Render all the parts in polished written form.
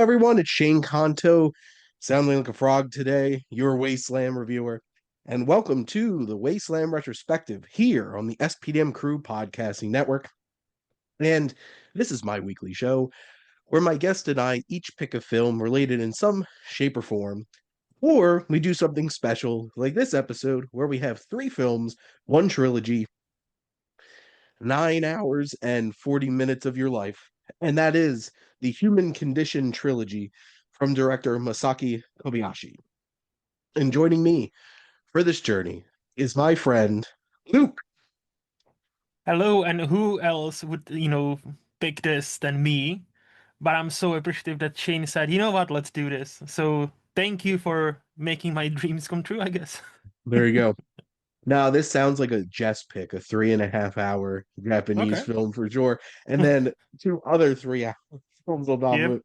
everyone, it's Shane Kanto, sounding like a frog today, your Wasteland Reviewer, and welcome to the Wasteland Retrospective here on the SPDM Crew Podcasting Network. And this is my weekly show where my guest and I each pick a film related in some shape or form, or we do something special like this episode where we have three films, one trilogy, 9 hours and 40 minutes of your life, and that is the Human Condition trilogy from director Masaki Kobayashi. And joining me for this journey is my friend Luke. Hello, and who else would, pick this than me? But I'm so appreciative that Shane said, you know what, let's do this. So thank you for making my dreams come true, I guess. There you go. Now, this sounds like a Jess pick, a 3.5 hour Japanese Okay. film for sure, and then two other 3 hour films on top of Yep. it.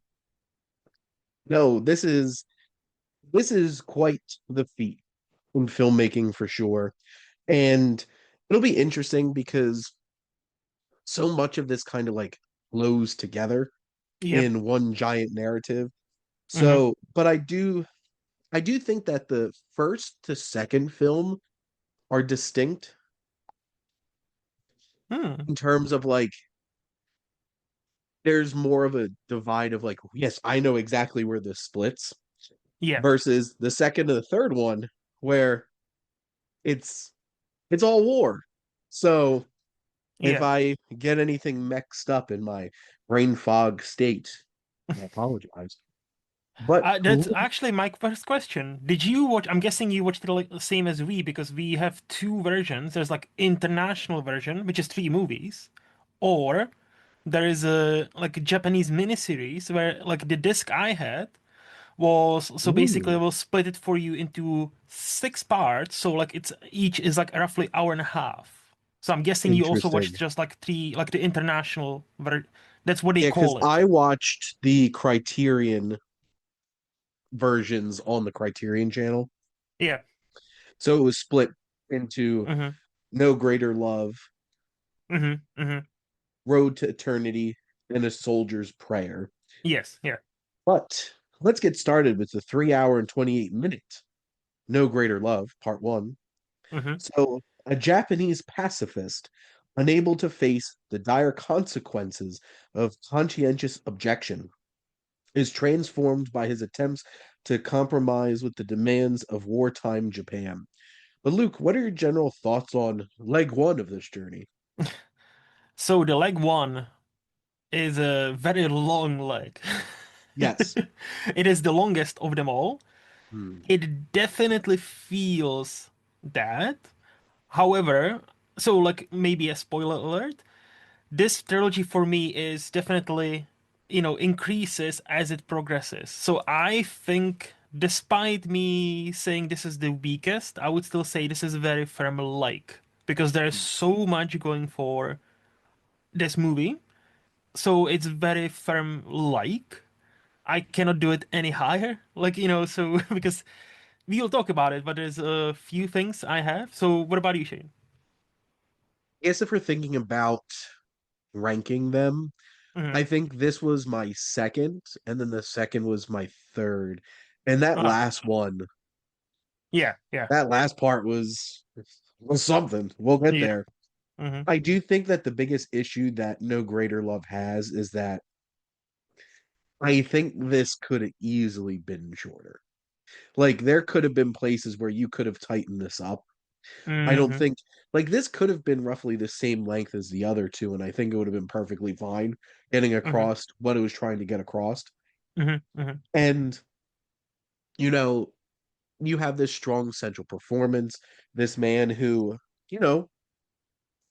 No, this is quite the feat in filmmaking for sure. And it'll be interesting because so much of this kind of like flows together Yep. in one giant narrative. hmm So, but I do think that the first to second film are distinct Hmm. in terms of like there's more of a divide of like, yes, I know exactly where this splits Yeah. versus the second and the third one where it's it's all war. So if Yeah. I get anything mixed up in my brain fog state, I apologize. But That's actually my first question. Did you watch? I'm guessing you watched it like the same as we because we have two versions. There's like international version, which is three movies, or there is a like a Japanese miniseries where like the disc I had was so basically ooh, we'll split it for you into six parts. So like it's each is like roughly hour and a half. So I'm guessing you also watched interesting. just like three like the international ver that's what they Yeah, because call it. I watched the Criterion versions on the Criterion channel. Yeah. So it was split into Mm-hmm. No Greater Love, Mm-hmm. Mm-hmm. Road to Eternity, and A Soldier's Prayer. Yes. Yeah. But let's get started with the 3 hour and 28 minute No Greater Love, part one. Mm-hmm. So, a Japanese pacifist, unable to face the dire consequences of conscientious objection, is transformed by his attempts to compromise with the demands of wartime Japan. But Luke, what are your general thoughts on leg one of this journey? So the leg one is a very long leg. Yes. It is the longest of them all. Hmm. It definitely feels that. However, so like maybe a spoiler alert, this trilogy for me is definitely, increases as it progresses. So I think despite me saying this is the weakest, I would still say this is very firm like because there's so much going for this movie. So it's very firm like. I cannot do it any higher. Like, so because we will talk about it, but there's a few things I have. So what about you, Shane? I guess if we're thinking about ranking them, hmm I think this was my second, and then the second was my third. And that Uh, last one, yeah, yeah, that last part was something. We'll get yeah. there. hmm I do think that the biggest issue that No Greater Love has is that I think this could have easily been shorter. Like there could have been places where you could have tightened this up. I don't hmm think like this could have been roughly the same length as the other two, and I think it would have been perfectly fine getting hmm across what it was trying to get across. hmm hmm And you know, you have this strong central performance, this man who, you know,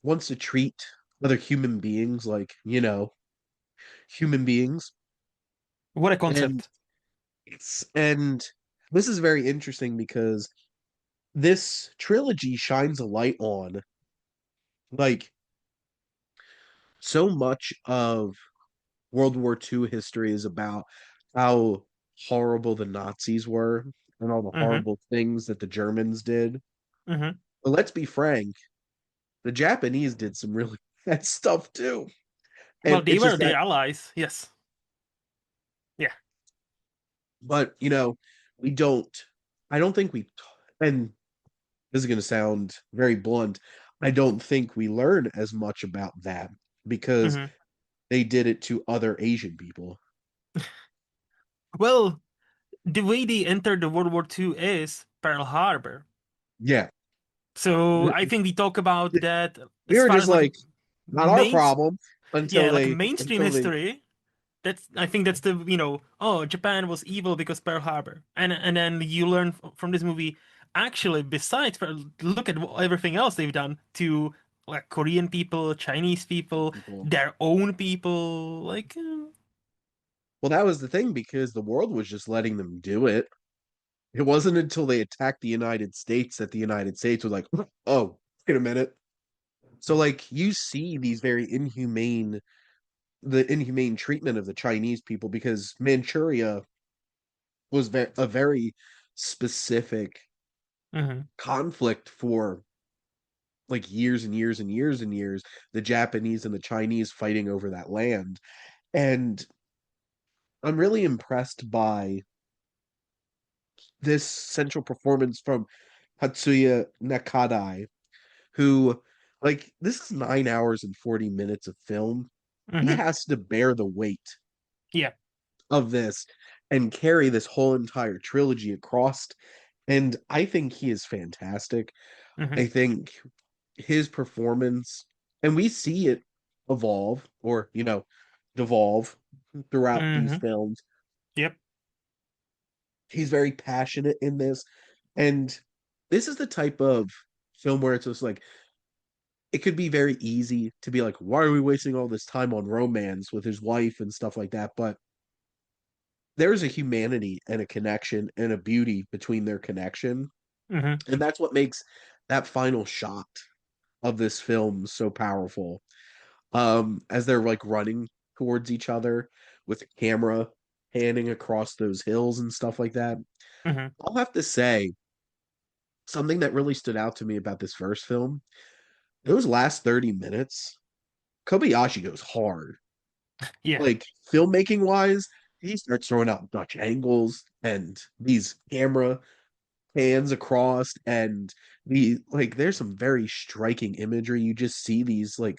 wants to treat other human beings like, human beings. What a And concept. and this is very interesting because this trilogy shines a light on like so much of World War II history is about how horrible the Nazis were and all the hmm horrible things that the Germans did. hmm But let's be frank, the Japanese did some really bad stuff too. Well, And they it's were just their that allies. Yes. Yeah. But we don't. I don't think we. And this is going to sound very blunt. I don't think we learn as much about that because Hmm. they did it to other Asian people. Well, the way they entered the World War II is Pearl Harbor. Yeah, So I think we talk about that we as were far just as like like, not our main, problem until yeah, like they mainstream until they history. That's I think that's the oh, Japan was evil because Pearl Harbor, and then you learn from this movie actually besides look at everything else they've done to like Korean people, Chinese people, people. their own people, like Well, that was the thing because the world was just letting them do it. It wasn't until they attacked the United States that the United States was like, oh, wait a minute. So like you see these very inhumane treatment of the Chinese people because Manchuria was a very specific mhm, conflict for like years and years and years and years, the Japanese and the Chinese fighting over that land. And I'm really impressed by this central performance from Hatsuya Nakadai, who, like, this is 9 hours and 40 minutes of film. He mhm, has to bear the weight yeah, of this and carry this whole entire trilogy across. And I think he is fantastic. mhm, I think his performance, and we see it evolve or, devolve throughout these mhm, films. yep, He's very passionate in this. And this is the type of film where it's just like, it could be very easy to be like, why are we wasting all this time on romance with his wife and stuff like that? But there's a humanity and a connection and a beauty between their connection. mhm, And that's what makes that final shot of this film so powerful. As they're like running towards each other with the camera panning across those hills and stuff like that. mhm, I'll have to say something that really stood out to me about this first film. Those last 30 minutes, Kobayashi goes hard. yeah, Like filmmaking wise, he starts throwing out Dutch angles and these camera pans across and there's some very striking imagery. You just see these like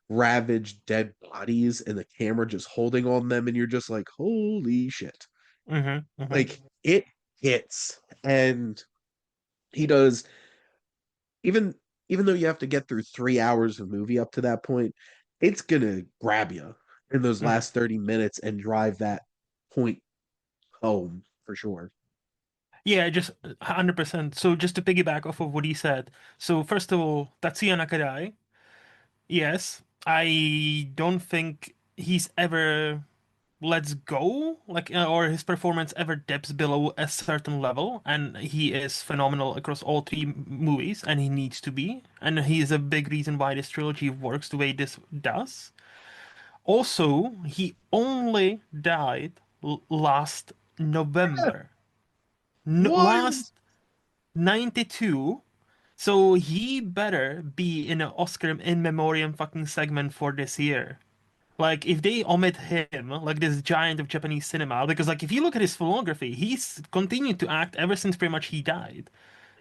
ravaged dead bodies and the camera just holding on them and you're just like, holy shit. mhm, mhm, Like it hits. And he does even even though you have to get through 3 hours of movie up to that point, it's gonna grab you in those mhm. last 30 minutes and drive that point home for sure. Yeah, just 100%. So just to piggyback off of what he said. So first of all, Tatsuya Nakadai. Yes, I don't think he's ever lets go, like, or his performance ever dips below a certain level, and he is phenomenal across all three movies, and he needs to be, and he is a big reason why this trilogy works the way this does. Also, he only died last November, What? last 92. So he better be in an Oscar in memoriam fucking segment for this year. Like if they omit him, like this giant of Japanese cinema, because like if you look at his filmography, he's continued to act ever since pretty much he died,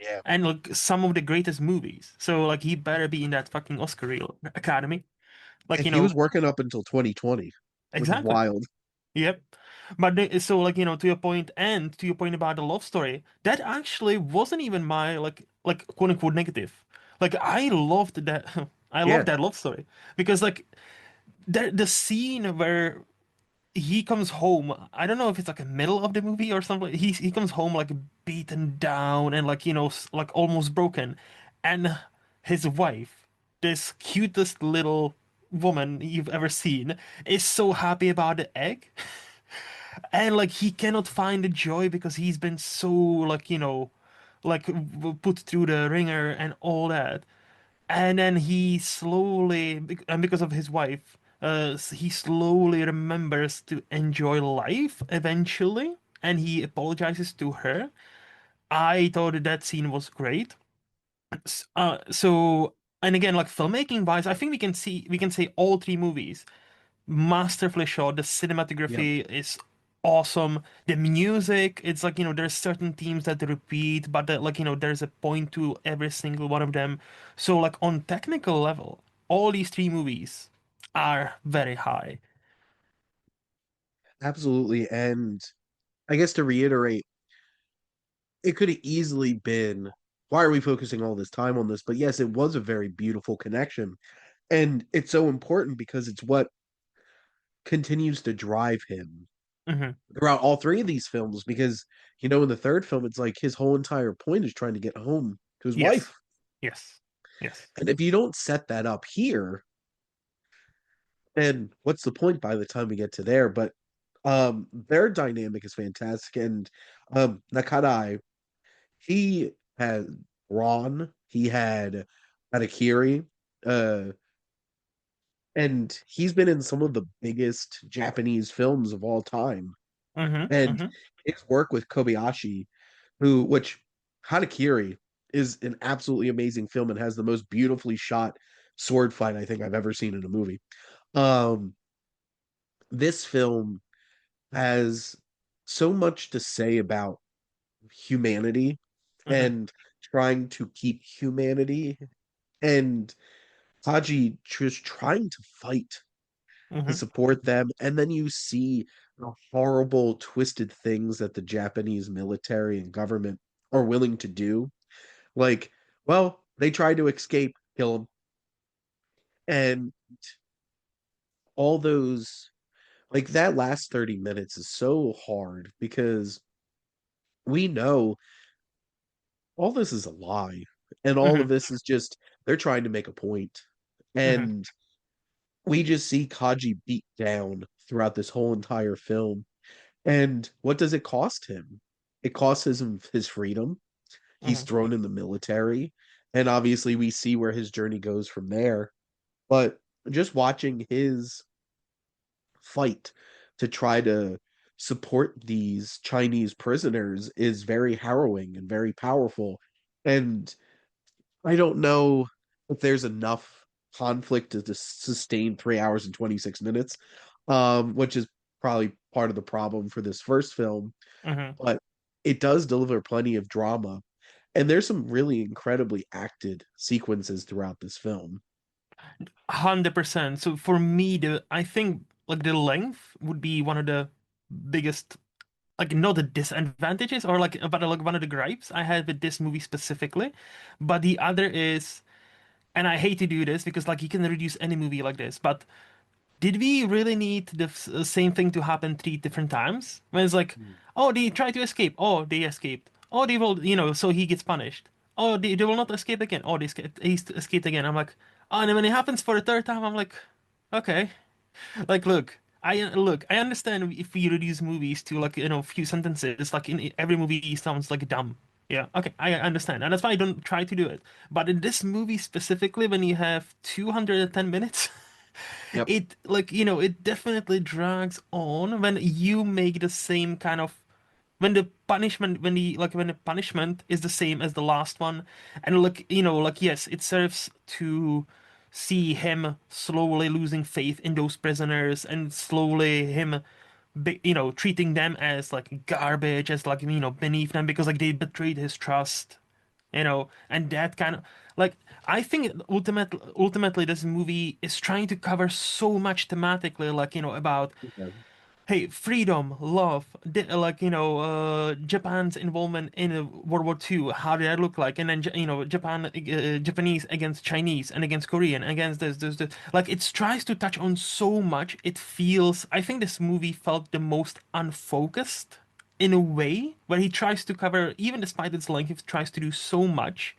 Yeah. and like some of the greatest movies. So like he better be in that fucking Oscar reel Academy. Yeah, Like he was working up until 2020, which is exactly. wild. Yep. But so like to your point and to your point about the love story, that actually wasn't even my like quote unquote negative. Like I loved that I loved Yeah. that love story because like the scene where he comes home. I don't know if it's like a middle of the movie or something. He comes home like beaten down and like like almost broken, and his wife, this cutest little woman you've ever seen, is so happy about the egg, and like he cannot find the joy because he's been so like like put through the ringer and all that. And then he slowly, and because of his wife, he slowly remembers to enjoy life eventually, and he apologizes to her. I thought that scene was great. So, and again, like filmmaking wise, I think we can say all three movies masterfully shot. The Yep. cinematography is awesome. The music, it's like, there's certain themes that repeat, but there's a point to every single one of them. So like on technical level, all these three movies are very high. Absolutely. And I guess to reiterate, it could have easily been, why are we focusing all this time on this? But yes, it was a very beautiful connection. And it's so important because it's what continues to drive him Hmm. throughout all three of these films. Because, in the third film, it's like his whole entire point is trying to get home to his Yes. wife. Yes. Yes. And if you don't set that up here, then what's the point by the time we get to there? But their dynamic is fantastic. And Nakadai, he had Ron, he had Harakiri, uh, and he's been in some of the biggest Japanese films of all time. Hmm. And Hmm. his work with Kobayashi, which Harakiri is an absolutely amazing film and has the most beautifully shot sword fight I think I've ever seen in a movie. Um, this film has so much to say about humanity Hmm. and trying to keep humanity and Haji just trying to fight to Hmm. support them. And then you see the horrible, twisted things that the Japanese military and government are willing to do. Like, well, they tried to escape, kill them. And all those, like, that last 30 minutes is so hard because we know all this is a lie. And all of Hmm. this is just, they're trying to make a point. Hmm. And we just see Kaji beat down throughout this whole entire film. And what does it cost him? It costs him his freedom. He's Hmm. thrown in the military. And obviously, we see where his journey goes from there. But just watching his fight to try to support these Chinese prisoners is very harrowing and very powerful. And I don't know if there's enough conflict to sustain 3 hours and 26 minutes, which is probably part of the problem for this first film, Hmm. but it does deliver plenty of drama. And there's some really incredibly acted sequences throughout this film. 100%. So for me, I think like the length would be one of the biggest, like not the disadvantages or but like one of the gripes I had with this movie specifically. But the other is, and I hate to do this because like you can reduce any movie like this, but did we really need the same thing to happen three different times? When it's like, Mm. oh, they try to escape. Oh, they escaped. Oh, they will, so he gets punished. Oh, they will not escape again. Oh, he's escaped again. I'm like, oh, and then when it happens for the third time, I'm like, okay. Like, look, I understand if we reduce movies to like, few sentences, like in every movie sounds like dumb. Yeah, okay, I understand. And that's why I don't try to do it. But in this movie specifically, when you have 210 minutes, Yep. it definitely drags on when you make the same kind of when the punishment is the same as the last one, and yes, it serves to see him slowly losing faith in those prisoners and slowly him treating them as like garbage, as like beneath them because like they betrayed his trust, and that kind of like I think ultimately this movie is trying to cover so much thematically, like about Yeah. hey, freedom, love, Japan's involvement in World War II. How did that look like? And then Japanese against Chinese and against Korean against this. Like it tries to touch on so much. It feels. I think this movie felt the most unfocused in a way where he tries to cover, even despite its length, he tries to do so much.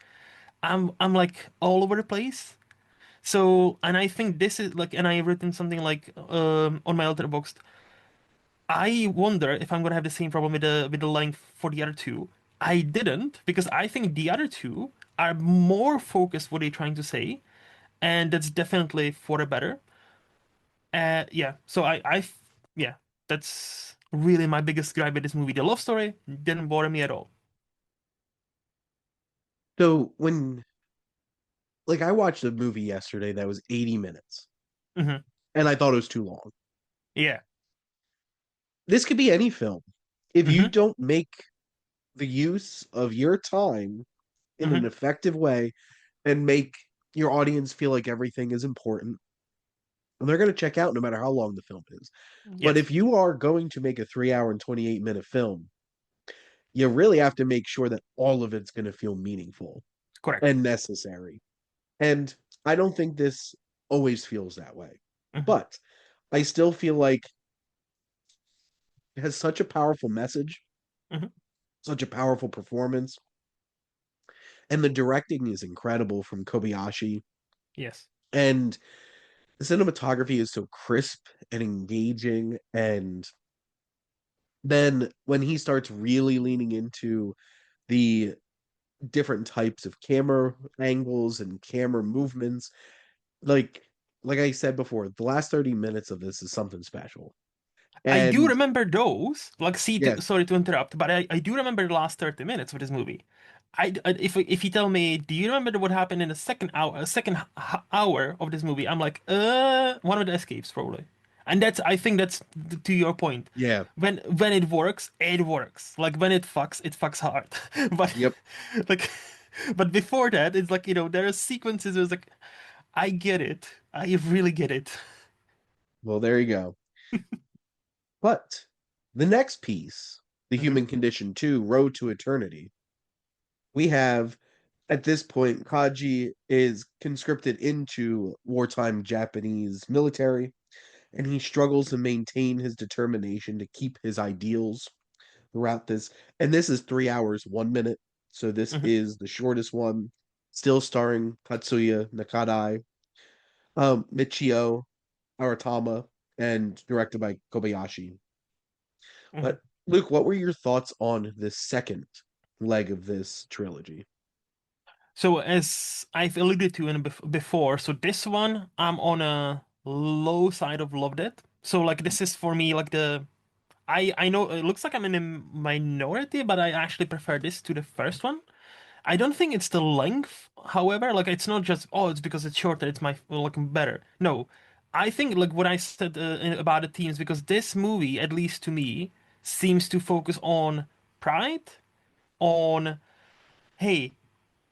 I'm like all over the place. So, and I think this is like, and I written something like on my letterboxd. I wonder if I'm gonna have the same problem with the length for the other two. I didn't because I think the other two are more focused what they're trying to say, and that's definitely for the better. Yeah. So yeah, that's really my biggest gripe with this movie. The love story didn't bother me at all. So like, I watched a movie yesterday that was 80 minutes, Hmm. and I thought it was too long. Yeah. this could be any film. If you Hmm. don't make the use of your time in an Hmm. effective way and make your audience feel like everything is important, and they're going to check out no matter how long the film is. But Yes, if you are going to make a 3 hour and 28-minute film, you really have to make sure that all of it's going to feel meaningful correct. and necessary. And I don't think this always feels that way. Hmm. But I still feel like it has such a powerful message, Hmm. such a powerful performance, and the directing is incredible from Kobayashi. Yes. And the cinematography is so crisp and engaging. And then when he starts really leaning into the different types of camera angles and camera movements, like like I said before, the last 30 minutes of this is something special. I do And remember those. Like, see, yeah, sorry to interrupt, but I do remember the last 30 minutes of this movie. If you tell me, do you remember what happened in the second hour, hour of this movie? I'm like, one of the escapes probably. And that's, I think that's to your point. yeah, When it works, it works. Like when it fucks hard. But yep. like, but before that, it's like, there are sequences where it's like, I get it. I really get it. Well, there you go. But the next piece, The Hmm. Human Condition 2, Road to Eternity, we have at this point, Kaji is conscripted into wartime Japanese military, and he struggles to maintain his determination to keep his ideals throughout this. And this is 3 hours, 1 minute. So this Hmm. is the shortest one, still starring Tatsuya Nakadai, Michio Aratama, and directed by Kobayashi. Hmm. But Luke, what were your thoughts on this second leg of this trilogy? So as I've alluded to in before, so this one I'm on a low side of loved it. So like this is for me like I know it looks like I'm in a minority, but I actually prefer this to the first one. I don't think it's the length, however, like it's not just it's because it's shorter, it's my like better. No, I think like what I said about the themes because this movie, at least to me, seems to focus on pride, on hey.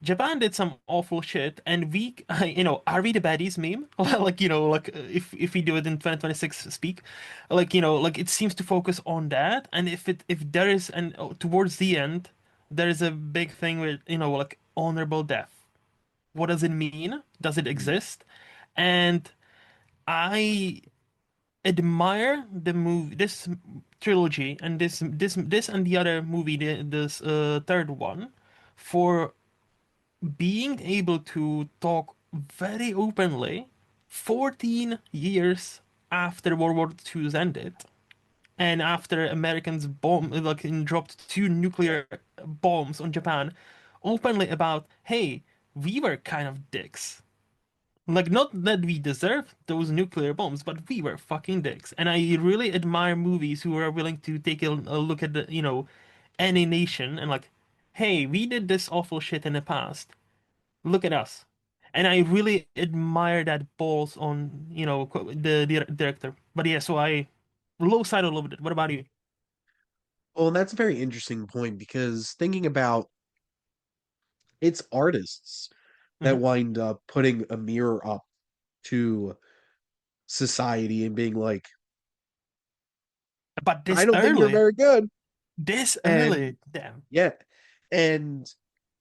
Japan did some awful shit, and are we the baddies meme? Like, like if we do it in 2026 speak, like, like it seems to focus on that. And if there is, and towards the end, there is a big thing with, like honorable death. What does it mean? Does it exist? And I admire the movie, this trilogy, and this and the other movie, this third one, for being able to talk very openly 14 years after World War II's ended and after Americans dropped two nuclear bombs on Japan openly about, hey, we were kind of dicks. Like, not that we deserved those nuclear bombs, but we were fucking dicks. And I really admire movies who are willing to take a look at any nation and like, hey, we did this awful shit in the past. Look at us. And I really admire that balls on, the director. But yeah, so I low side a little bit. What about you? Well, and that's a very interesting point because thinking about it's artists that Hmm. wind up putting a mirror up to society and being like, But I this don't think you're early, very good. this And early, damn. yeah, and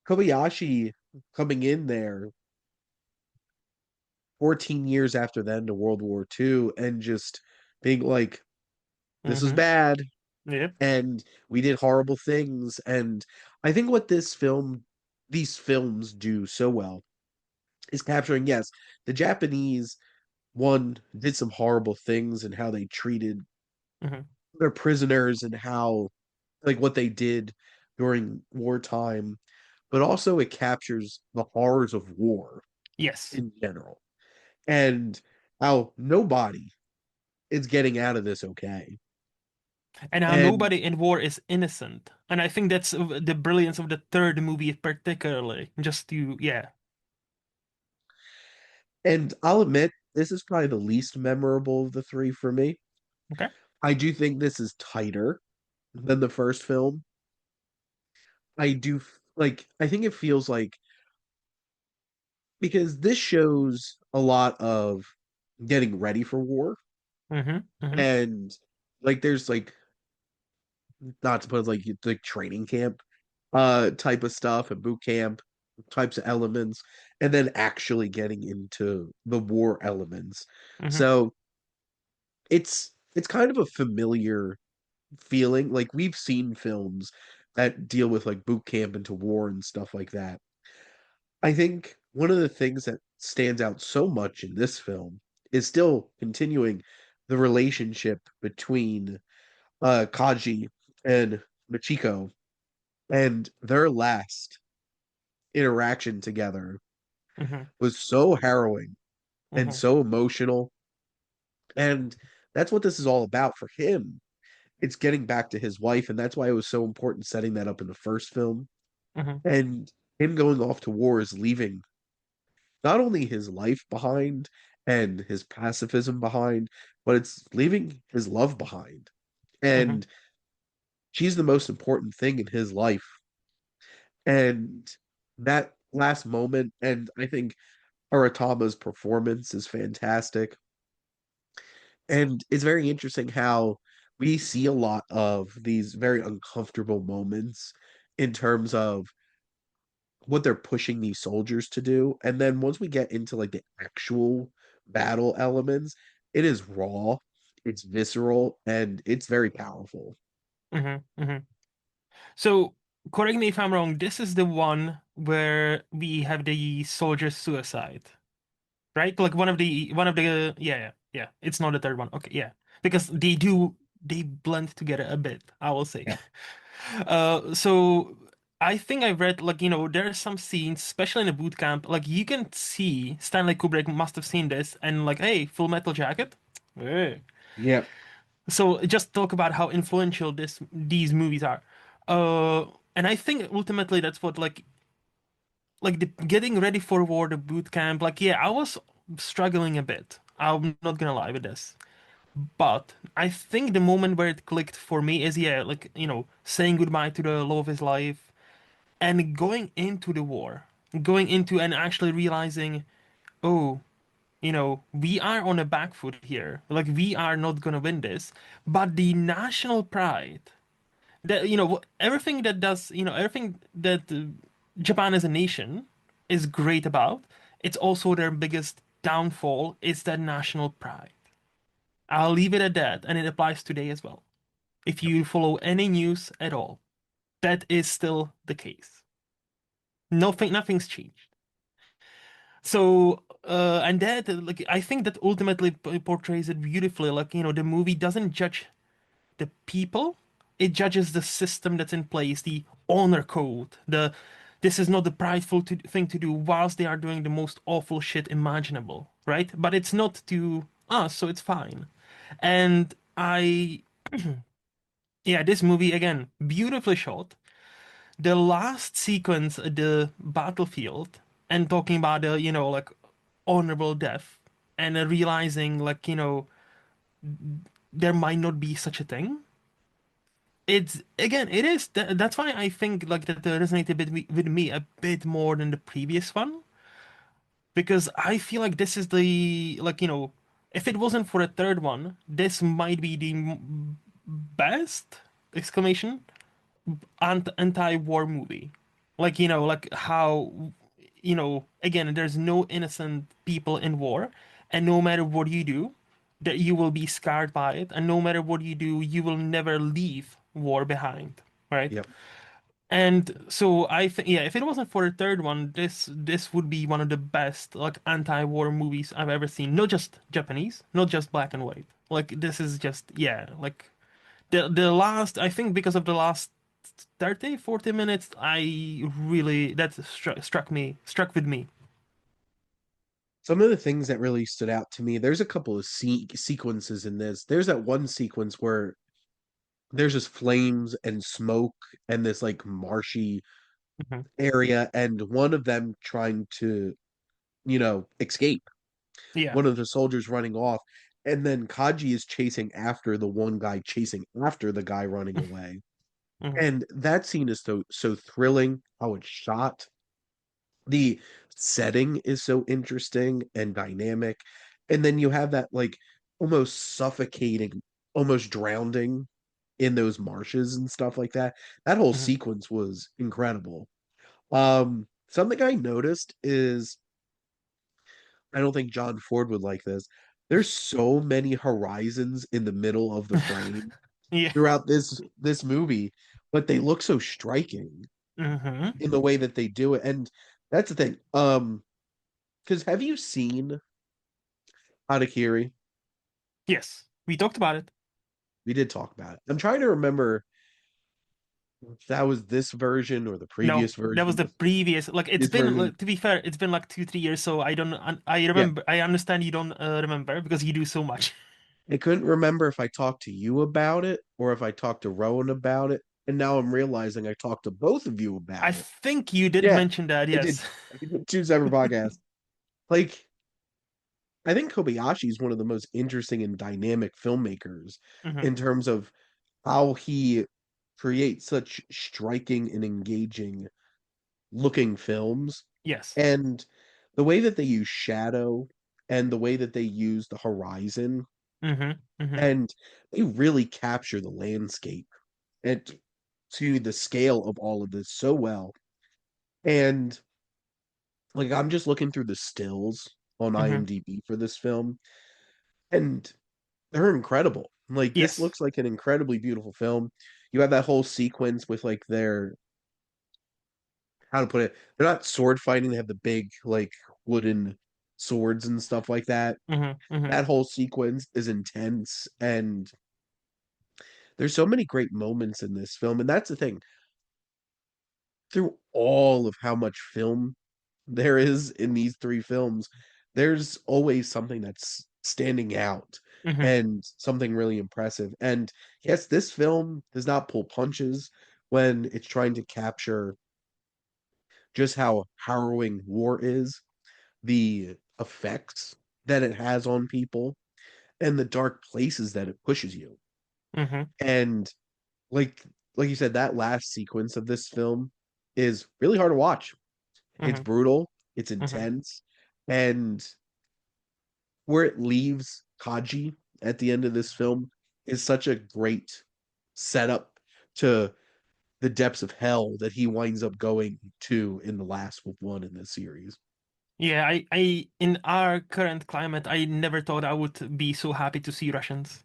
Kobayashi coming in there 14 years after the end of World War II and just being like, this is Hmm. bad Yeah. and we did horrible things. And I think what these films do so well is capturing, yes, the Japanese one did some horrible things and how they treated Hmm. their prisoners and how like what they did during wartime, but also it captures the horrors of war Yes. in general and how nobody is getting out of this okay. And how And nobody in war is innocent. And I think that's the brilliance of the third movie particularly. Just to, yeah. and I'll admit this is probably the least memorable of the three for me. Okay. I do think this is tighter than the first film. I think it feels like because this shows a lot of getting ready for war Mm-hmm. Mm-hmm. and there's not to put like training camp type of stuff and boot camp types of elements and then actually getting into the war elements. Mm-hmm. So it's kind of a familiar feeling. Like we've seen films that deal with like boot camp into war and stuff like that. I think one of the things that stands out so much in this film is still continuing the relationship between Kaji and Machiko and their last interaction together Mm-hmm. was so harrowing and Mm-hmm. so emotional. And that's what this is all about for him. It's getting back to his wife, and that's why it was so important setting that up in the first film. Mm-hmm. And him going off to war is leaving not only his life behind and his pacifism behind, but it's leaving his love behind. Mm-hmm. And she's the most important thing in his life. And that last moment, and I think Aratama's performance is fantastic. And it's very interesting how we see a lot of these very uncomfortable moments in terms of what they're pushing these soldiers to do. And then once we get into like the actual battle elements, it is raw, it's visceral, and it's very powerful. Mm-hmm. Mm-hmm. So, correct me if I'm wrong, this is the one where we have the soldier suicide, right? Like one of the yeah. It's not the third one. Okay, yeah. Because they blend together a bit, I will say. Yeah. So I think I read like, there are some scenes, especially in a boot camp, like you can see Stanley Kubrick must have seen this and like, hey, Full Metal Jacket. Hey. Yeah. So just talk about how influential these movies are. Uh, and I think ultimately that's what like the getting ready for war, the boot camp. Like, yeah, I was struggling a bit. I'm not gonna lie with this. But I think the moment where it clicked for me is, yeah, like, saying goodbye to the love of his life and going into the war, going into and actually realizing, oh, we are on a back foot here. Like, we are not gonna win this. But the national pride, that, everything that does, everything that Japan as a nation is great about, it's also their biggest downfall is that national pride. I'll leave it at that, and it applies today as well. If you follow any news at all, that is still the case. Nothing's changed. So, and that, like, I think that ultimately portrays it beautifully. Like, the movie doesn't judge the people, it judges the system that's in place, the honor code. This is not the prideful thing to do whilst they are doing the most awful shit imaginable, right? But it's not to us, so it's fine. And yeah, this movie again, beautifully shot. The last sequence, the battlefield, and talking about the, like honorable death, and realizing, like, there might not be such a thing. It's again, it is. That's why I think like that resonated with me a bit more than the previous one, because I feel like this is the like if it wasn't for a third one, this might be the best exclamation anti-war movie. Like, like how, again, there's no innocent people in war, and no matter what you do, that you will be scarred by it, and no matter what you do, you will never leave war behind, right? Yep. And so I think, yeah, if it wasn't for the third one, this would be one of the best like anti-war movies I've ever seen. Not just Japanese, not just black and white. Like this is just, yeah, like the last, I think because of the last 30, 40 minutes, I really, that struck with me. Some of the things that really stood out to me, there's a couple of sequences in this. There's that one sequence where there's just flames and smoke and this like marshy Mhm. area, and one of them trying to, escape. Yeah. One of the soldiers running off, and then Kaji is chasing after the one guy chasing after the guy running away. Mhm. And that scene is so thrilling, how it's shot. The setting is so interesting and dynamic. And then you have that like almost suffocating, almost drowning in those marshes and stuff like that. That whole Mhm. sequence was incredible. Something I noticed is I don't think John Ford would like this. There's so many horizons in the middle of the frame Yeah. throughout this movie, but they look so striking Hmm. in the way that they do it. And that's the thing. Because have you seen Harakiri? Yes, we talked about it. We did talk about it. I'm trying to remember if that was this version or the No, previous that was version. the previous. Like it's This been, version, like, to be fair, it's been like 2, 3 years. So I don't. I yeah. remember. I understand you don't remember because you do so much. I couldn't remember if I talked to you about it or if I talked to Rowan about it. And now I'm realizing I talked to both of you I about it. think you did Yeah, mention that. I did. Yes. I did 2 separate podcasts. Like, I think Kobayashi is one of the most interesting and dynamic filmmakers Hmm. in terms of how he creates such striking and engaging looking films. Yes. And the way that they use shadow and the way that they use the horizon, Hmm. Hmm. and they really capture the landscape and to the scale of all of this so well. And like I'm just looking through the stills on Hmm. IMDb for this film, and they're incredible. Like this Yes. looks like an incredibly beautiful film. You have that whole sequence with like their how to put it, they're not sword fighting, they have the big like wooden swords and stuff like that. Hmm. Hmm. That whole sequence is intense and there's so many great moments in this film. And that's the thing, through all of how much film there is in these 3 films, there's always something that's standing out Hmm. and something really impressive. And yes, this film does not pull punches when it's trying to capture just how harrowing war is, the effects that it has on people, and the dark places that it pushes you. Hmm. And like like you said, that last sequence of this film is really hard to watch. It's Hmm. brutal, it's Hmm. intense, and where it leaves Kaji at the end of this film is such a great setup to the depths of hell that he winds up going to in the last one in this series. Yeah. In our current climate, I never thought I would be so happy to see Russians.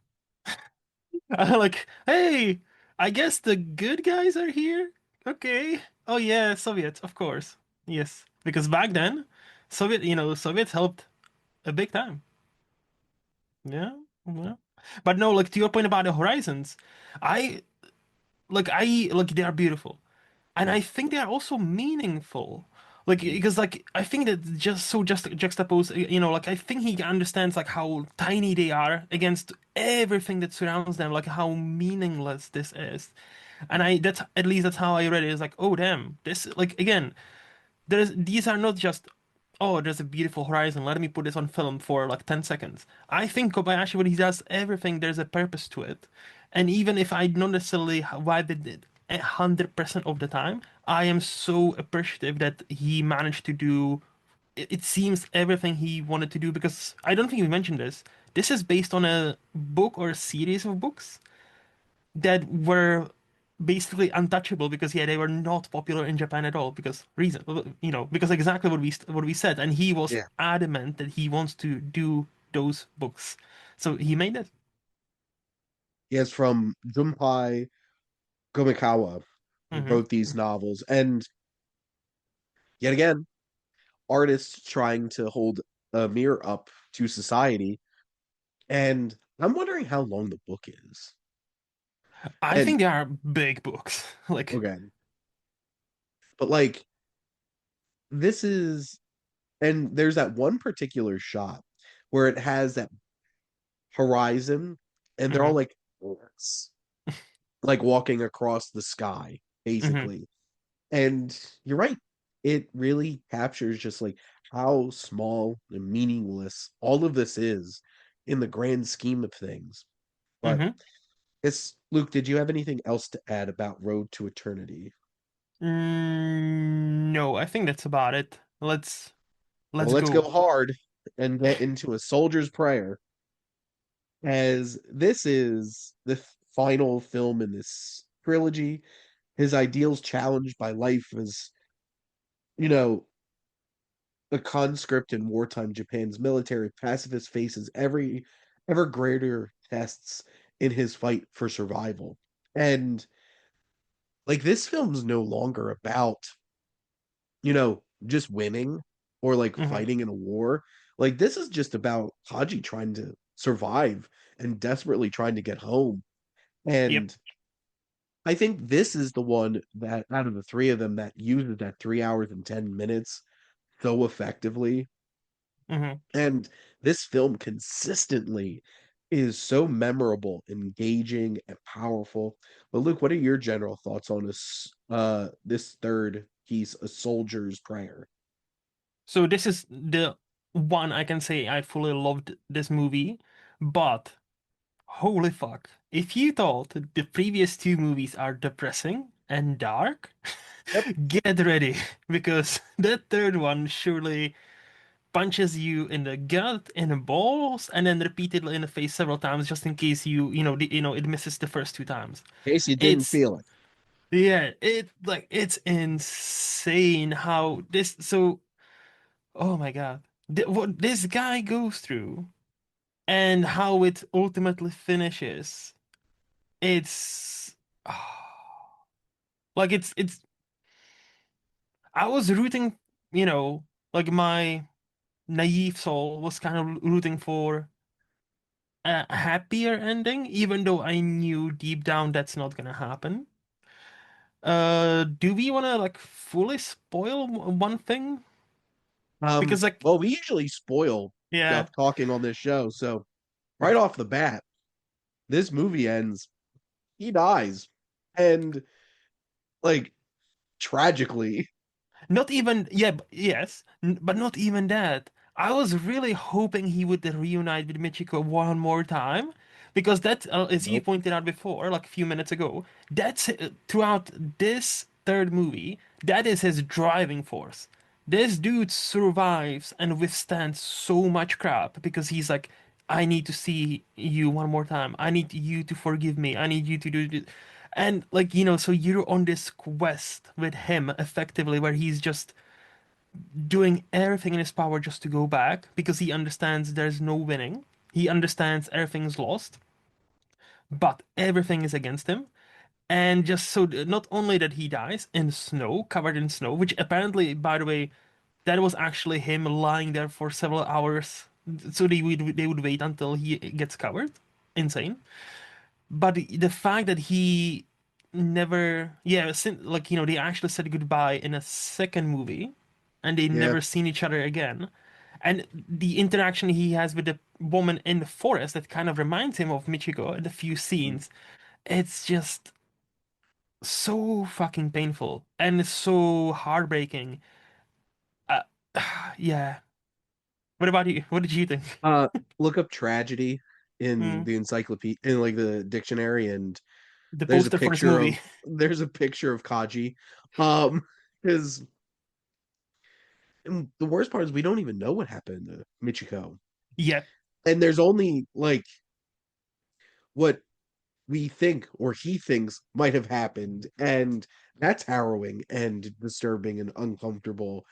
Like, hey, I guess the good guys are here. Okay. Oh yeah, Soviets, of course. Yes, because back then, Soviets helped a big time. Yeah, yeah. But no, like to your point about the horizons, I I they are beautiful, and Yeah. I think they are also meaningful. Like because like I think that just so just juxtapose, like I think he understands like how tiny they are against everything that surrounds them, like how meaningless this is. And I that's at least that's how I read it. It's like, oh damn, this like again, these are not just, oh, there's a beautiful horizon, let me put this on film for like 10 seconds. I think Kobayashi, when he does everything, there's a purpose to it. And even if I don't necessarily vibe with it 100% of the time, I am so appreciative that he managed to do, it seems, everything he wanted to do, because I don't think we mentioned this. This is based on a book or a series of books that were basically untouchable because yeah, they were not popular in Japan at all because reason, because exactly what we said, and he was Yeah. adamant that he wants to do those books, so he made it. He is from Junpei Komikawa, who Hmm. wrote these novels. And yet again, artists trying to hold a mirror up to society. And I'm wondering how long the book is. I And think they are big books. Like, okay, but like this is, and there's that one particular shot where it has that horizon, and they're all hmm. like like walking across the sky, Hmm. basically. And you're right. It really captures just like how small and meaningless all of this is in the grand scheme of things. But Mm-hmm. it's Luke, did you have anything else to add about Road to Eternity? No, I think that's about it. Well, Let's let's go go. hard and get into A Soldier's Prayer, as this is the final film in this trilogy. His ideals challenged by life as, you know, a conscript in wartime Japan's military pacifist faces ever greater tests in his fight for survival. And like this film's no longer about, just winning or like Mm-hmm. fighting in a war. Like this is just about Haji trying to survive and desperately trying to get home. Yep. And I think this is the one that out of the three of them that uses that 3 hours and 10 minutes so effectively. Mm-hmm. And this film consistently is so memorable, engaging, and powerful. But Luke, what are your general thoughts on this third piece, A Soldier's Prayer? So this is the one I can say I fully loved this movie, but holy fuck. If you thought the previous two movies are depressing and dark, Yep. get ready because that third one surely punches you in the gut, in the balls, and then repeatedly in the face several times just in case it misses the first two times. In case you didn't It's feel it. yeah, it's insane how this so oh my God. What this guy goes through and how it ultimately finishes. It's like it's I was rooting, you know, like my naive soul was kind of rooting for a happier ending, even though I knew deep down that's not gonna happen. Do we wanna like fully spoil one thing? Because like, Well, we usually spoil yeah, stuff talking on this show, so right off the bat, this movie ends, he dies. And like tragically. not even, yeah, yes, but not even that. I was really hoping he would reunite with Michiko one more time because that, as you Nope. pointed out before, like a few minutes ago, that's throughout this third movie, that is his driving force. This dude survives and withstands so much crap because he's like, I need to see you one more time. I need you to forgive me. I need you to do this. And like, so you're on this quest with him effectively where he's just doing everything in his power just to go back because he understands there's no winning. He understands everything's lost, but everything is against him. And just so not only that he dies in snow, covered in snow, which apparently, by the way, that was actually him lying there for several hours. So they would wait until he gets covered. Insane. But the fact that he never, yeah, like they actually said goodbye in a second movie, and they Yeah. never seen each other again, and the interaction he has with the woman in the forest that kind of reminds him of Michiko in a few Mhm. scenes. It's just so fucking painful and so heartbreaking. Uh, yeah. What about you? What did you think? Uh, Look up tragedy in Hmm. the encyclopedia in like the dictionary, and The there's a poster for this picture of movie. there's a picture of Kaji. Because the worst part is we don't even know what happened to Michiko. Yep. And there's only like what we think or he thinks might have happened. And that's harrowing and disturbing and uncomfortable.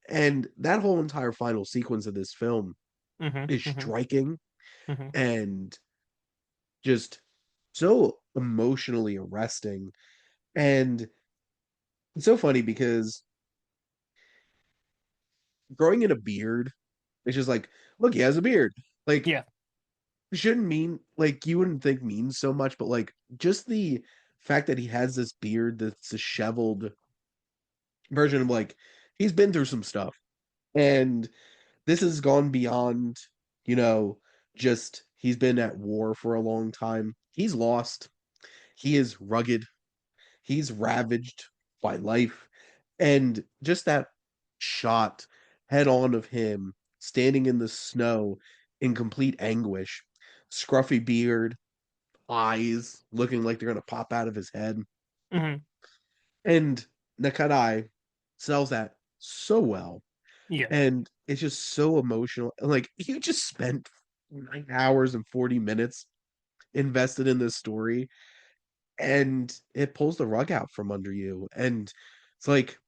And that whole entire final sequence of this film Hmm. is Hmm. striking Hmm. and just so emotionally arresting. And it's so funny because growing in a beard, it's just like, look, he has a beard. Like, Yeah. it shouldn't mean like you wouldn't think means so much, but like just the fact that he has this beard that's disheveled version of like he's been through some stuff. And this has gone beyond, you know, just he's been at war for a long time. He's lost. He is rugged. He's ravaged by life. And just that shot head on of him standing in the snow in complete anguish. scruffy beard, eyes looking like they're gonna pop out of his head. Hmm. And Nakanai sells that so well. Yeah. And it's just so emotional. Like you just spent 9 hours and 40 minutes invested in this story, and it pulls the rug out from under you. And it's like,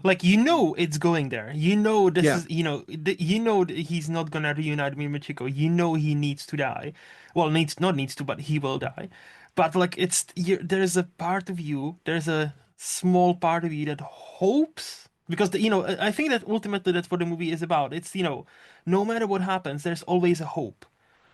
Like it's going there. This yeah, is that he's not gonna reunite me with Chico. He needs to die. Well, needs not needs to, but he will die. But like there's a part of you, there's a small part of you that hopes because I think that ultimately that's what the movie is about. It's no matter what happens, there's always a hope.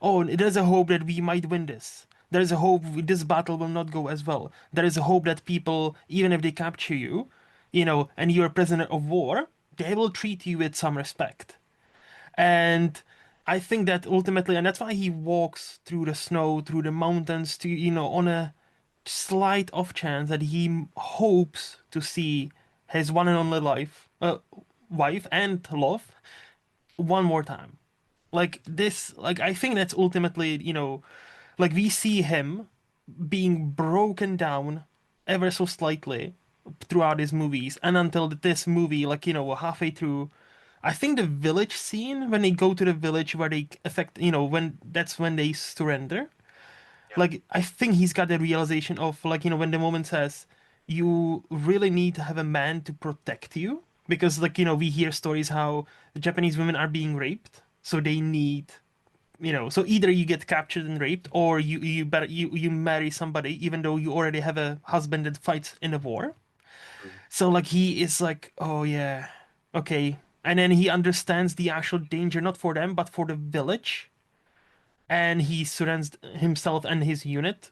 Oh, there's a hope that we might win this. There's a hope this battle will not go as well. There is a hope that people, even if they capture you, and you're a prisoner of war, they will treat you with some respect. And I think that ultimately, and that's why he walks through the snow, through the mountains, to, on a slight off chance that he hopes to see his one and only wife and love one more time. Like this, like I think that's ultimately, like we see him being broken down ever so slightly throughout his movies, and until this movie, like halfway through, I think the village scene when they go to the village where they affect, when that's when they surrender. Like I think he's got the realization of like when the woman says, "You really need to have a man to protect you," because like we hear stories how Japanese women are being raped, so they need so either you get captured and raped, or you marry somebody even though you already have a husband that fights in a war. So like he is like, oh yeah, okay, and then he understands the actual danger not for them but for the village, and he surrenders himself and his unit.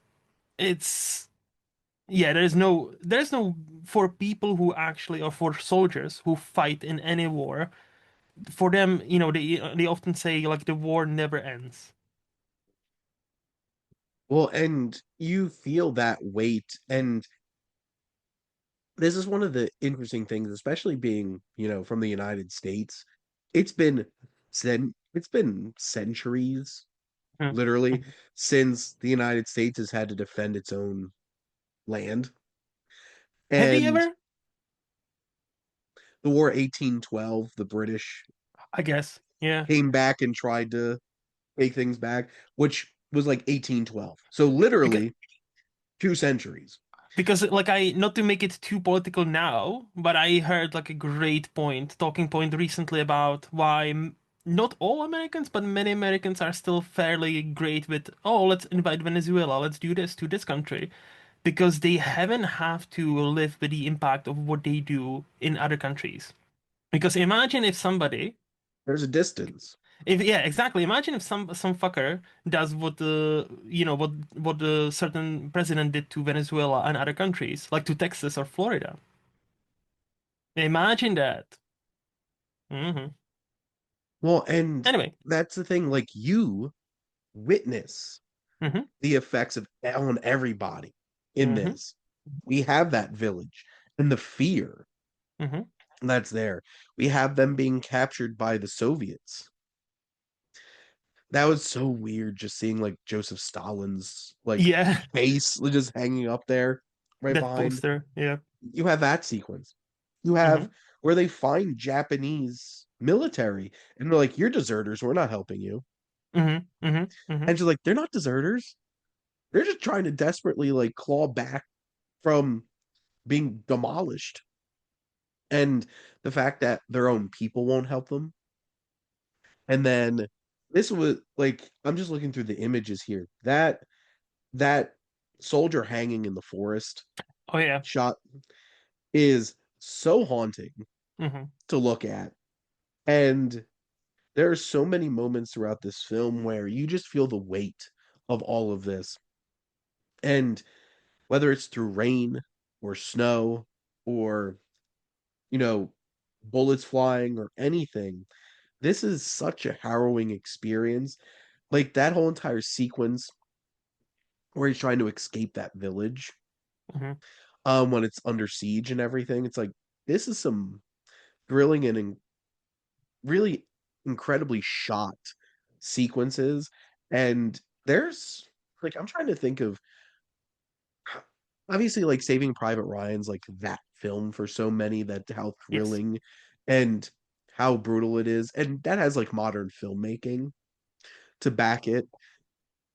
It's yeah, there's no for people who actually or for soldiers who fight in any war. For them, they often say like the war never ends. well, and you feel that weight. And this is one of the interesting things, especially being, from the United States. It's been centuries, Mhm. literally, Mhm. since the United States has had to defend its own land. Have you And ever? the War 1812, the British I guess. Yeah. came back and tried to take things back, which was like 1812. So Because literally 2 centuries. because like I not to make it too political now, but I heard like a great talking point recently about why not all Americans, but many Americans are still fairly great with, oh, let's invite Venezuela, let's do this to this country, because they haven't have to live with the impact of what they do in other countries. Because imagine if somebody There's a distance. If yeah, exactly. Imagine if some fucker does what the what the certain president did to Venezuela and other countries, like to Texas or Florida. Imagine that. Hmm. Well, and Anyway. that's the thing. Like you witness Hmm. the effects of on everybody in Hmm. this. We have that village and the fear Hmm. that's there. We have them being captured by the Soviets. That was so weird just seeing like Joseph Stalin's like Yeah, face just hanging up there right that behind. poster. Yeah. You have that sequence. You have Hmm. where they find Japanese military and they're like, "You're deserters, we're not helping you." Hmm. Hmm. Hmm. And she's like, "They're not deserters. They're just trying to desperately like claw back from being demolished." And the fact that their own people won't help them. And then this was like, I'm just looking through the images here. That soldier hanging in the forest Oh yeah. shot is so haunting Hmm. to look at. And there are so many moments throughout this film where you just feel the weight of all of this. And whether it's through rain or snow or, you know, bullets flying or anything, this is such a harrowing experience. Like that whole entire sequence where he's trying to escape that village, Hmm. when it's under siege and everything. It's like this is some thrilling and really incredibly shot sequences. And there's like I'm trying to think of obviously like Saving Private Ryan's like that film for so many that how Yes. thrilling and how brutal it is. And that has like modern filmmaking to back it.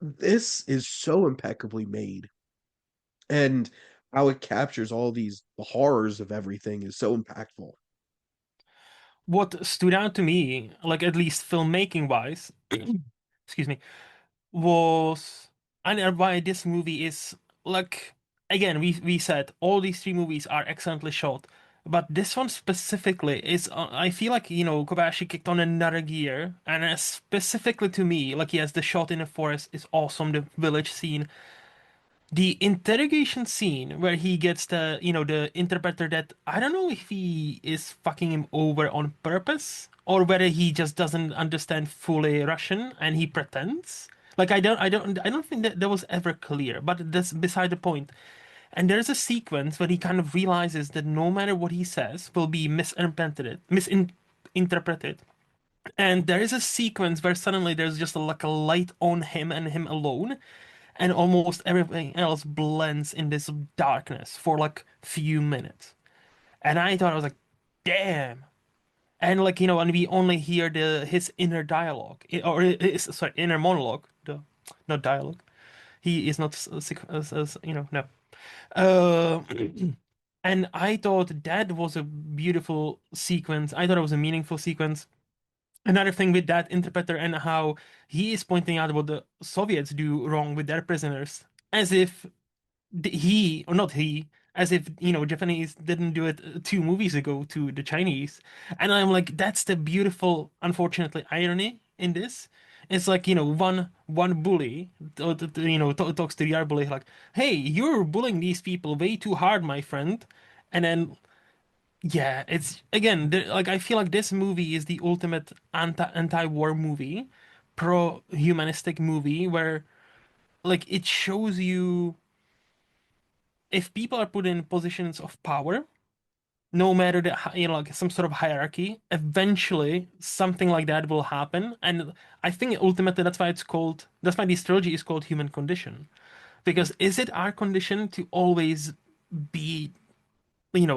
This is so impeccably made. And how it captures all these the horrors of everything is so impactful. What stood out to me, like at least filmmaking wise, excuse me, was and why this movie is like again we said all these three movies are excellently shot, but this one specifically is I feel like Kobayashi kicked on another gear, and specifically to me, like yes, the shot in the forest is awesome, the village scene, the interrogation scene where he gets the interpreter that I don't know if he is fucking him over on purpose or whether he just doesn't understand fully Russian and he pretends. Like I don't think that was ever clear, but that's beside the point. And there's a sequence where he kind of realizes that no matter what he says will be misinterpreted. And there is a sequence where suddenly there's just like a light on him and him alone, and almost everything else blends in this darkness for like few minutes. And I thought I was like, damn. And like and we only hear the his inner dialogue or his sorry inner monologue, not dialogue. He is not no. Uh, and I thought that was a beautiful sequence. I thought it was a meaningful sequence. Another thing with that interpreter and how he is pointing out what the Soviets do wrong with their prisoners, as if he or not he, as if Japanese didn't do it 2 movies ago to the Chinese. And I'm like, that's the beautiful, unfortunately, irony in this. It's like one bully talks to the other bully like, "Hey, you're bullying these people way too hard, my friend," and then yeah, it's again like I feel like this movie is the ultimate anti-war movie, pro-humanistic movie where like it shows you if people are put in positions of power, no matter the like some sort of hierarchy, eventually something like that will happen. And I think ultimately that's why this trilogy is called Human Condition. Because is it our condition to always be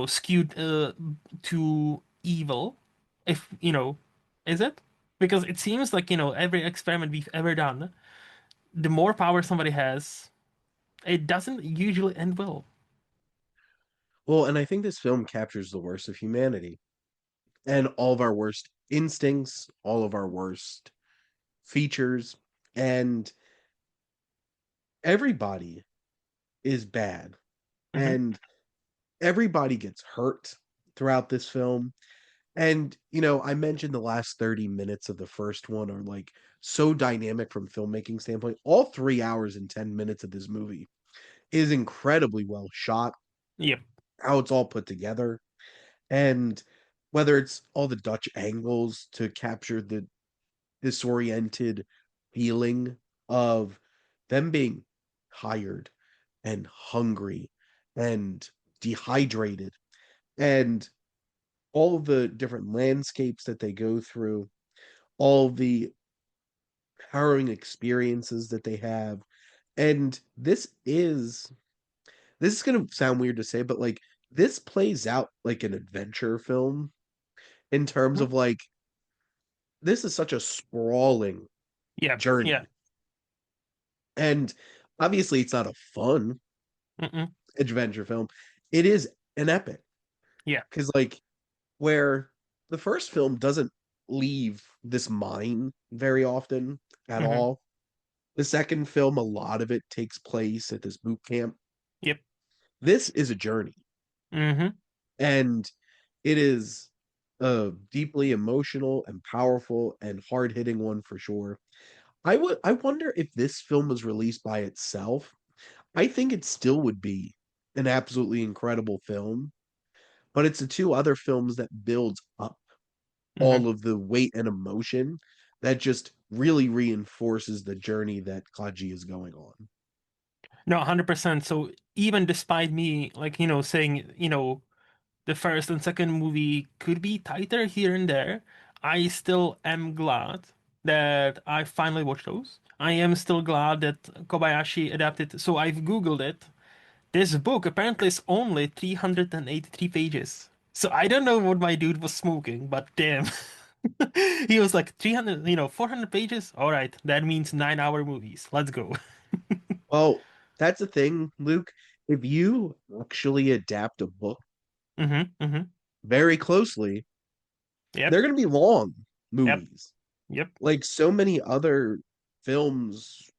skewed to evil? If is it? Because it seems like every experiment we've ever done, the more power somebody has, it doesn't usually end well. Well, and I think this film captures the worst of humanity and all of our worst instincts, all of our worst features, and everybody is bad. Hmm. And everybody gets hurt throughout this film. And, I mentioned the last 30 minutes of the first one are like so dynamic from filmmaking standpoint. All 3 hours and 10 minutes of this movie is incredibly well shot, Yep. how it's all put together. And whether it's all the Dutch angles to capture the disoriented feeling of them being tired and hungry and dehydrated and all of the different landscapes that they go through, all the harrowing experiences that they have. And this is going to sound weird to say, but like this plays out like an adventure film in terms Mhm. of like this is such a sprawling Yeah. Yeah. journey. And obviously it's not a fun Mm-mm. adventure film. It is an epic Yeah. because like where the first film doesn't leave this mine very often at Hmm. all. The second film, a lot of it takes place at this boot camp. Yep. This is a journey, Hmm. and it is a deeply emotional and powerful and hard-hitting one for sure. I wonder if this film was released by itself. I think it still would be an absolutely incredible film, but it's the two other films that builds up Hmm. all of the weight and emotion that just really reinforces the journey that Kaji is going on. No, 100%. So even despite me, like, saying, the first and second movie could be tighter here and there, I still am glad that I finally watched those. I am still glad that Kobayashi adapted. So I've Googled it. This book apparently is only 383 pages. So I don't know what my dude was smoking, but damn. He was like 300, 400 pages. All right, that means 9-hour movies. Let's go. Well, that's the thing, Luke. If you actually adapt a book Mm-hmm. very closely, Yep. they're going to be long Yep. movies. Yep. Like so many other films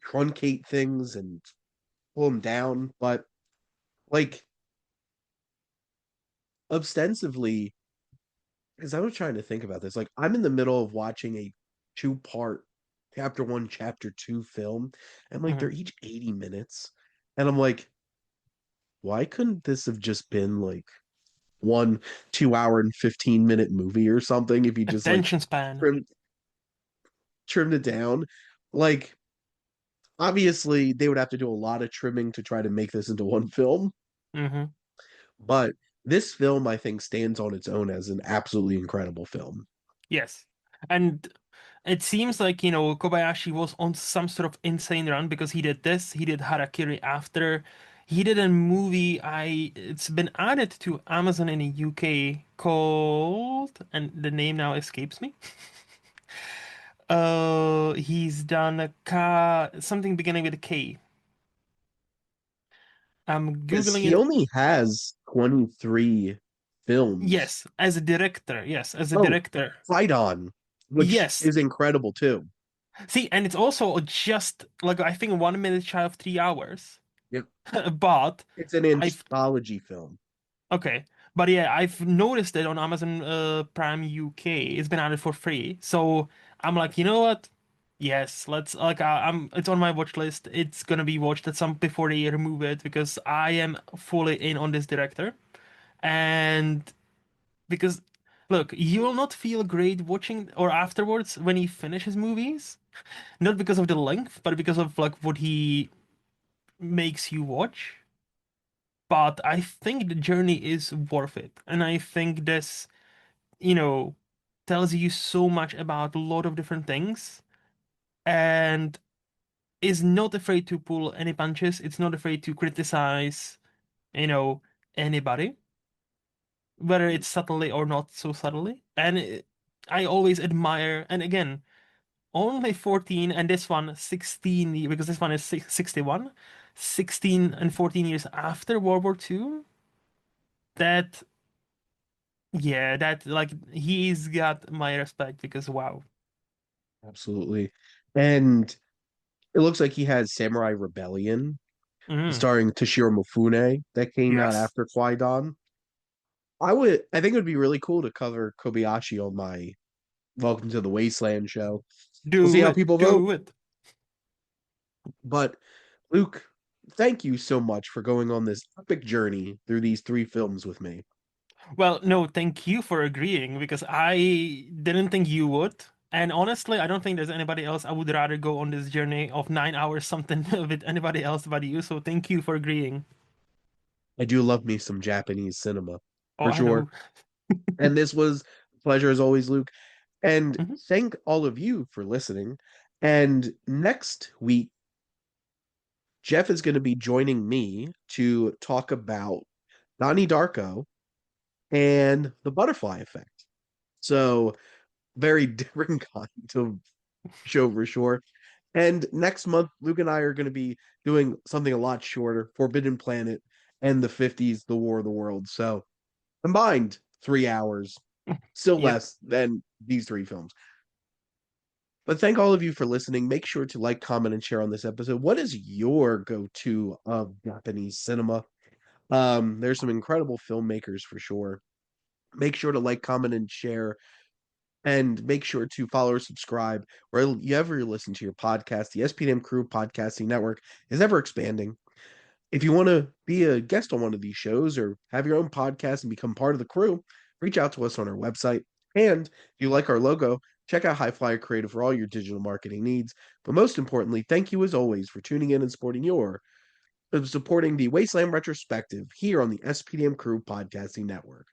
truncate things and pull them down, but like ostensively, because I was trying to think about this, like I'm in the middle of watching a two-part chapter one, chapter two film, and like they're Hmm. each 80 minutes. And I'm like, why couldn't this have just been like one 2 hour and 15-minute movie or something if you just like Attention span. trimmed trimmed it down? Like obviously they would have to do a lot of trimming to try to make this into one film, Hmm. but this film I think stands on its own as an absolutely incredible film. Yes. And it seems like, Kobayashi was on some sort of insane run because he did this, he did Harakiri after. He did a movie it's been added to Amazon in the UK called, and the name now escapes me. He's done something beginning with a K. I'm Because Googling he it. only has 23 films. Yes, as a director. Yes, as a Oh, director. Fight On, which Yes. is incredible too. See, and it's also just like I think 1 minute shy of 3 hours. Yep. But It's an I've anthology film. okay. But yeah, I've noticed it on Amazon Prime UK. It's been added for free. So I'm like, you know what? Yes, let's like I'm it's on my watch list. It's gonna be watched at some before they remove it because I am fully in on this director. And because look, you will not feel great watching or afterwards when he finishes movies. Not because of the length, but because of like what he makes you watch. But I think the journey is worth it. And I think this, you know, tells you so much about a lot of different things and is not afraid to pull any punches. It's not afraid to criticize, you know, anybody, whether it's subtly or not so subtly. And I always admire, and again, only 14 and this one 16 because this one is 61, 16 and 14 years after World War II. That Yeah, that like he's got my respect because wow. Absolutely. And it looks like he has Samurai Rebellion, Mm, starring Toshiro Mifune, that came out yes. after Qui-Gon. I think it would be really cool to cover Kobayashi on my Welcome to the Wasteland show. We'll see Do how it. people vote. Do it. But Luke, thank you so much for going on this epic journey through these three films with me. Well, no, thank you for agreeing because I didn't think you would. And honestly, I don't think there's anybody else I would rather go on this journey of 9 hours something with anybody else but you. So thank you for agreeing. I do love me some Japanese cinema Oh, for I sure. know. And this was a pleasure as always, Luke. And Mhm. thank all of you for listening. And next week, Jeff is going to be joining me to talk about Donnie Darko and the butterfly effect. So, very different kind of show for sure. And next month, Luke and I are going to be doing something a lot shorter, Forbidden Planet and the 50s, The War of the Worlds. So, combined 3 hours, still Yep. less than these three films. But thank all of you for listening. Make sure to like, comment, and share on this episode. What is your go-to of Japanese cinema? There's some incredible filmmakers for sure. Make sure to like, comment, and share, and make sure to follow or subscribe wherever you listen to your podcast. The SPDM Crew podcasting network is ever expanding. If you want to be a guest on one of these shows or have your own podcast and become part of the crew, reach out to us on our website. And if you like our logo, check out High Flyer Creative for all your digital marketing needs. But most importantly, thank you as always for tuning in and supporting the Wasteland Retrospective here on the SPDM Crew Podcasting Network.